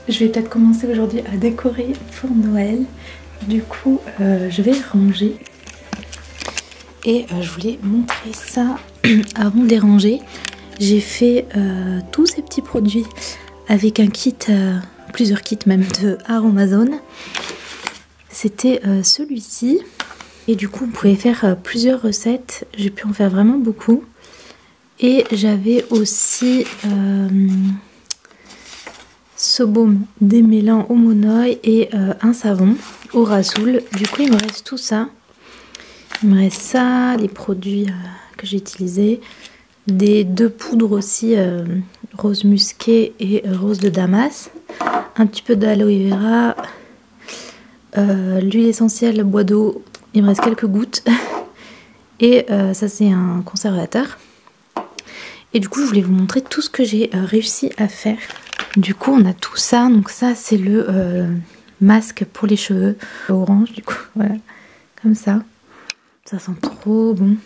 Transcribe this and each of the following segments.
Je vais peut-être commencer aujourd'hui à décorer pour Noël. Du coup, je vais ranger. Et je voulais montrer ça avant de les ranger. J'ai fait tous ces petits produits avec un kit, plusieurs kits même de Aromazone. C'était celui-ci. Et du coup, vous pouvez faire plusieurs recettes. J'ai pu en faire vraiment beaucoup. Et j'avais aussi ce baume démêlant au monoï et un savon au rasoul. Du coup, il me reste tout ça. Il me reste ça, les produits que j'ai utilisés. Des deux poudres aussi, rose musqué et rose de Damas. Un petit peu d'aloe vera. L'huile essentielle bois d'eau. Il me reste quelques gouttes. Et ça, c'est un conservateur. Et du coup, je voulais vous montrer tout ce que j'ai réussi à faire. Du coup, on a tout ça. Donc ça, c'est le masque pour les cheveux. Orange, du coup, voilà. Comme ça. Ça sent trop bon.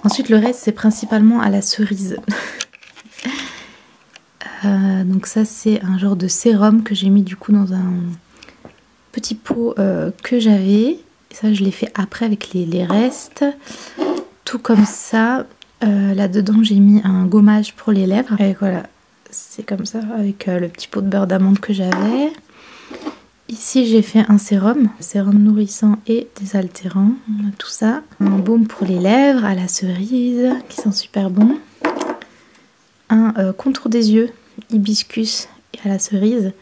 Ensuite, le reste, c'est principalement à la cerise. Donc ça, c'est un genre de sérum que j'ai mis du coup dans un petit pot que j'avais. Ça, je l'ai fait après avec les restes. Tout comme ça. Là-dedans, j'ai mis un gommage pour les lèvres. Et voilà, c'est comme ça avec le petit pot de beurre d'amande que j'avais. Ici, j'ai fait un sérum nourrissant et désaltérant. On a tout ça. Un baume pour les lèvres à la cerise qui sent super bon. Un contour des yeux, hibiscus et à la cerise.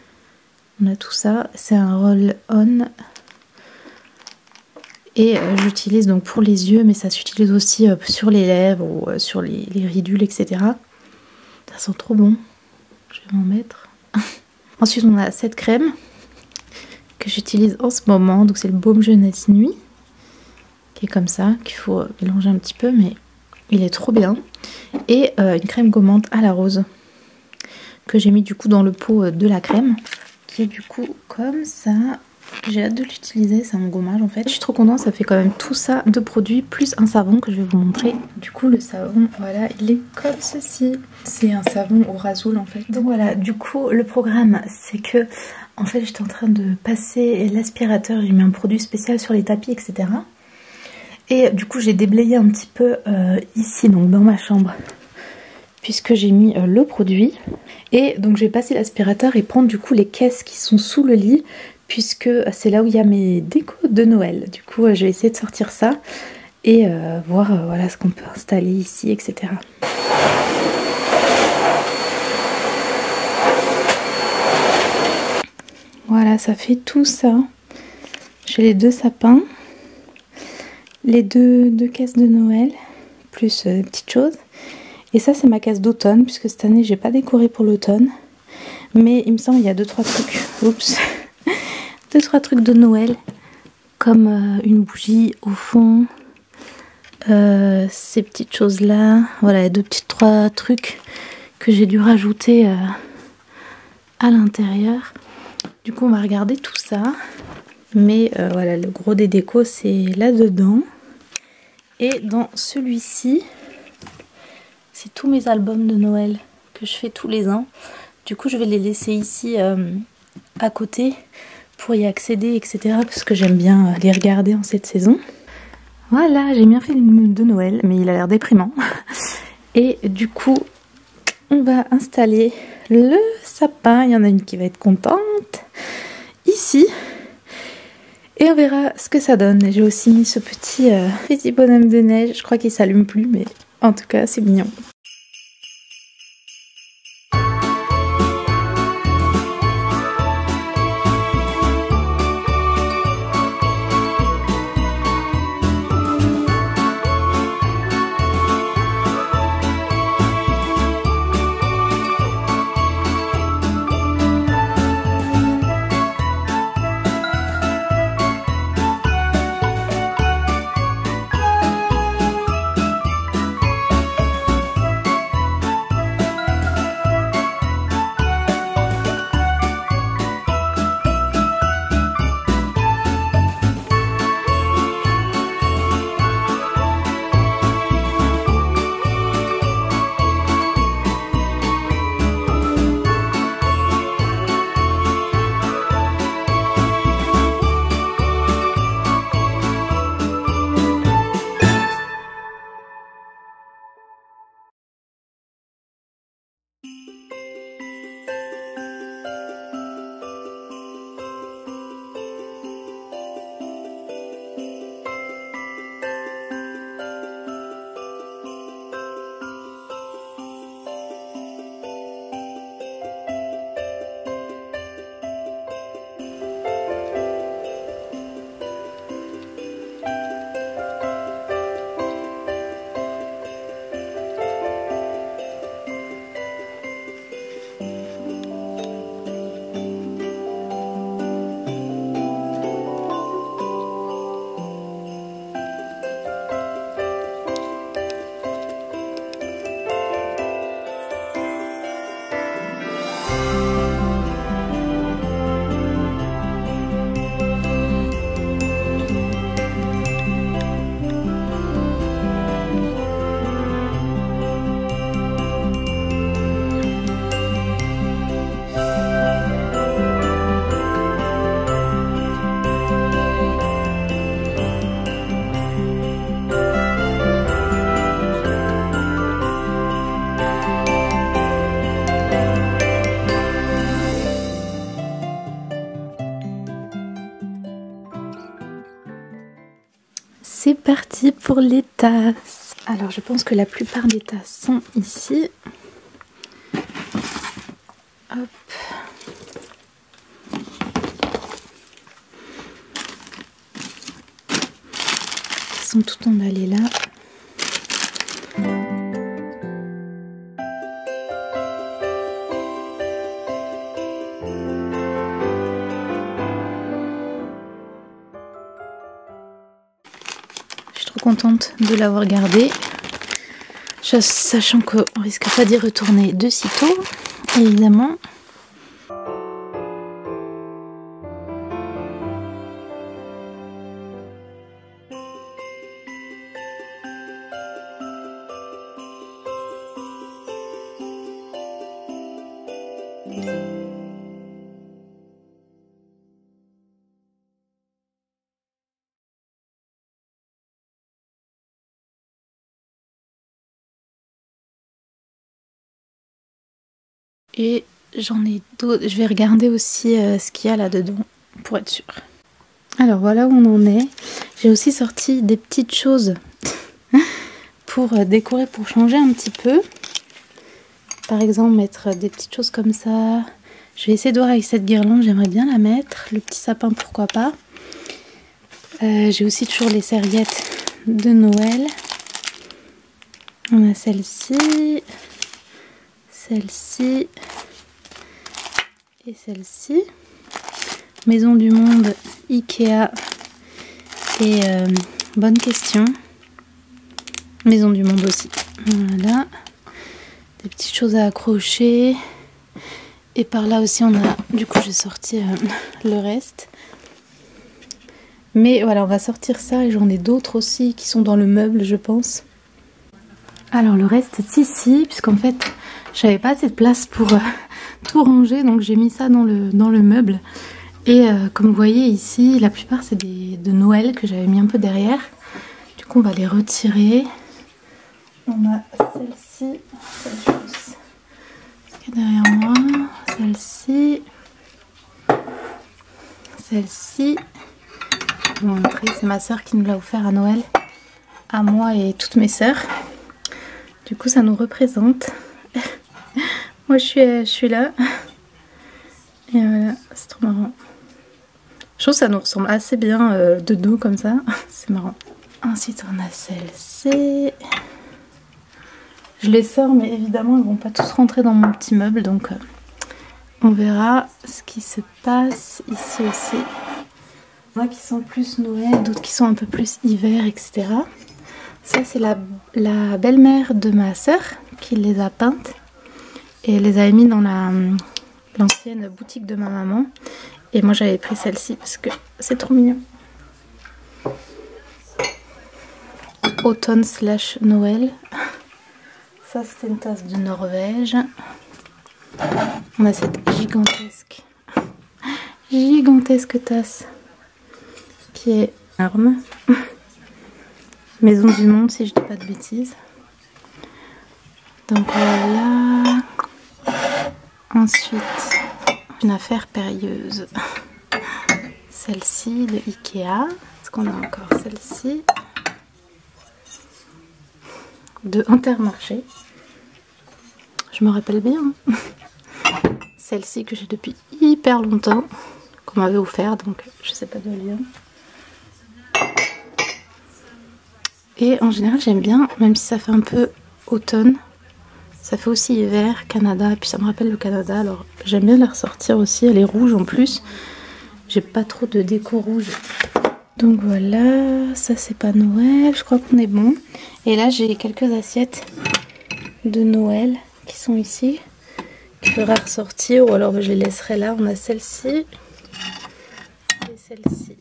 On a tout ça. C'est un roll-on. Et j'utilise donc pour les yeux, mais ça s'utilise aussi sur les lèvres ou sur les ridules, etc. Ça sent trop bon. Je vais m'en mettre. Ensuite, on a cette crème que j'utilise en ce moment. Donc c'est le baume jeunesse nuit, qui est comme ça, qu'il faut mélanger un petit peu, mais il est trop bien. Et une crème gommante à la rose, que j'ai mis du coup dans le pot de la crème, qui est du coup comme ça. J'ai hâte de l'utiliser, c'est un gommage en fait. Je suis trop contente, ça fait quand même tout ça de produits, plus un savon que je vais vous montrer. Du coup, le savon, voilà, il est comme ceci. C'est un savon au rasoul en fait. Donc voilà, du coup, le programme, c'est que, en fait, j'étais en train de passer l'aspirateur. J'ai mis un produit spécial sur les tapis, etc. Et du coup, j'ai déblayé un petit peu ici, donc dans ma chambre, puisque j'ai mis le produit. Et donc, je vais passer l'aspirateur et prendre du coup les caisses qui sont sous le lit, puisque c'est là où il y a mes décos de Noël. Du coup, je vais essayer de sortir ça et voir voilà, ce qu'on peut installer ici, etc. Voilà, ça fait tout ça. J'ai les deux sapins, les deux caisses de Noël, plus des petites choses. Et ça, c'est ma case d'automne, puisque cette année, j'ai pas décoré pour l'automne. Mais il me semble qu'il y a 2-3 trucs. Oups. 2-3 trucs de Noël, comme une bougie au fond, ces petites choses là, voilà, 3 trucs que j'ai dû rajouter à l'intérieur. Du coup, on va regarder tout ça, mais voilà, le gros des décos c'est là dedans. Et dans celui-ci, c'est tous mes albums de Noël que je fais tous les ans. Du coup, je vais les laisser ici à côté pour y accéder, etc. Parce que j'aime bien les regarder en cette saison. Voilà, j'ai bien fait le de Noël, mais il a l'air déprimant. Et du coup, on va installer le sapin. Il y en a une qui va être contente. Ici. Et on verra ce que ça donne. J'ai aussi mis ce petit bonhomme de neige. Je crois qu'il s'allume plus, mais en tout cas, c'est mignon. parti pour les tasses. Alors je pense que la plupart des tasses sont ici. Hop. Elles sont toutes emballées là. Contente de l'avoir gardé, sachant qu'on risque pas d'y retourner de sitôt, évidemment. Et j'en ai d'autres, je vais regarder aussi ce qu'il y a là-dedans pour être sûre. Alors voilà où on en est. J'ai aussi sorti des petites choses pour décorer, pour changer un petit peu. Par exemple mettre des petites choses comme ça. Je vais essayer de voir avec cette guirlande, j'aimerais bien la mettre. Le petit sapin, pourquoi pas. J'ai aussi toujours les serviettes de Noël. On a celle-ci. Celle-ci et celle-ci. Maison du Monde, Ikea et bonne question. Maison du Monde aussi. Voilà. Des petites choses à accrocher. Et par là aussi on a, du coup j'ai sorti le reste. Mais voilà, on va sortir ça et j'en ai d'autres aussi qui sont dans le meuble je pense. Alors le reste est ici, puisqu'en fait j'avais pas assez de place pour tout ranger, donc j'ai mis ça dans le meuble. Et comme vous voyez ici, la plupart c'est de Noël que j'avais mis un peu derrière. Du coup on va les retirer. On a celle-ci, qui est derrière moi, celle-ci, celle-ci. Je vais vous montrer, c'est ma soeur qui nous l'a offert à Noël, à moi et toutes mes sœurs. Du coup ça nous représente. Moi je suis là. Et voilà, c'est trop marrant. Je trouve que ça nous ressemble assez bien de dos comme ça. C'est marrant. Ensuite on a celle-ci. Je les sors mais évidemment ils vont pas tous rentrer dans mon petit meuble. Donc on verra ce qui se passe ici aussi. Il y en a qui sont plus Noël, d'autres qui sont un peu plus hiver, etc. Ça c'est la belle-mère de ma soeur qui les a peintes. Et elle les avait mis dans l'ancienne boutique de ma maman. Et moi j'avais pris celle-ci parce que c'est trop mignon. Automne / Noël. Ça c'était une tasse de Norvège. On a cette gigantesque tasse qui est énorme. Maison du Monde si je dis pas de bêtises. Donc voilà. Ensuite, une affaire périlleuse. Celle-ci de Ikea. Est-ce qu'on a encore celle-ci de Intermarché? Je me rappelle bien. Celle-ci que j'ai depuis hyper longtemps, qu'on m'avait offert, donc je sais pas d'où elle vient. Et en général j'aime bien, même si ça fait un peu automne. Ça fait aussi hiver, Canada, et puis ça me rappelle le Canada, alors j'aime bien la ressortir aussi, elle est rouge en plus. J'ai pas trop de déco rouge. Donc voilà, ça c'est pas Noël, je crois qu'on est bon. Et là j'ai quelques assiettes de Noël qui sont ici, qu'il faudra ressortir, ou alors je les laisserai là. On a celle-ci et celle-ci.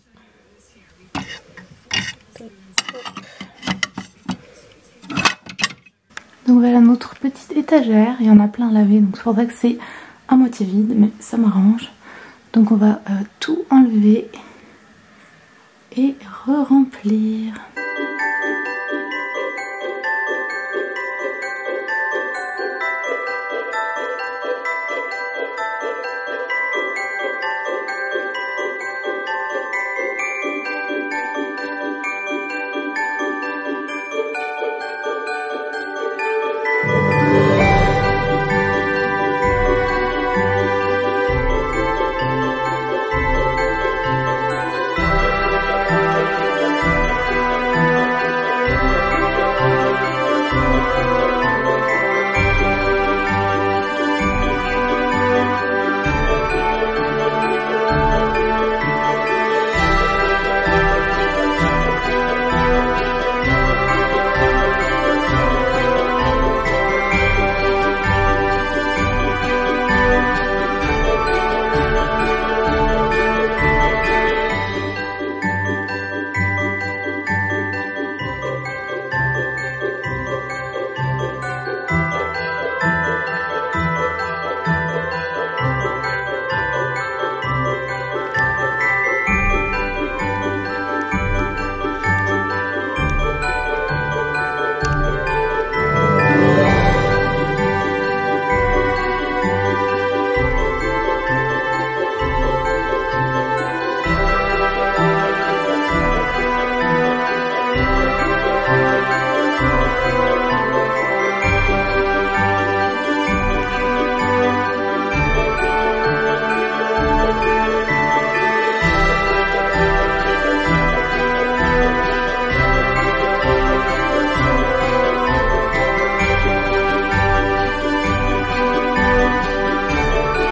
Donc voilà notre petite étagère, il y en a plein à laver, donc c'est pour ça que c'est à moitié vide, mais ça m'arrange. Donc on va tout enlever et re-remplir.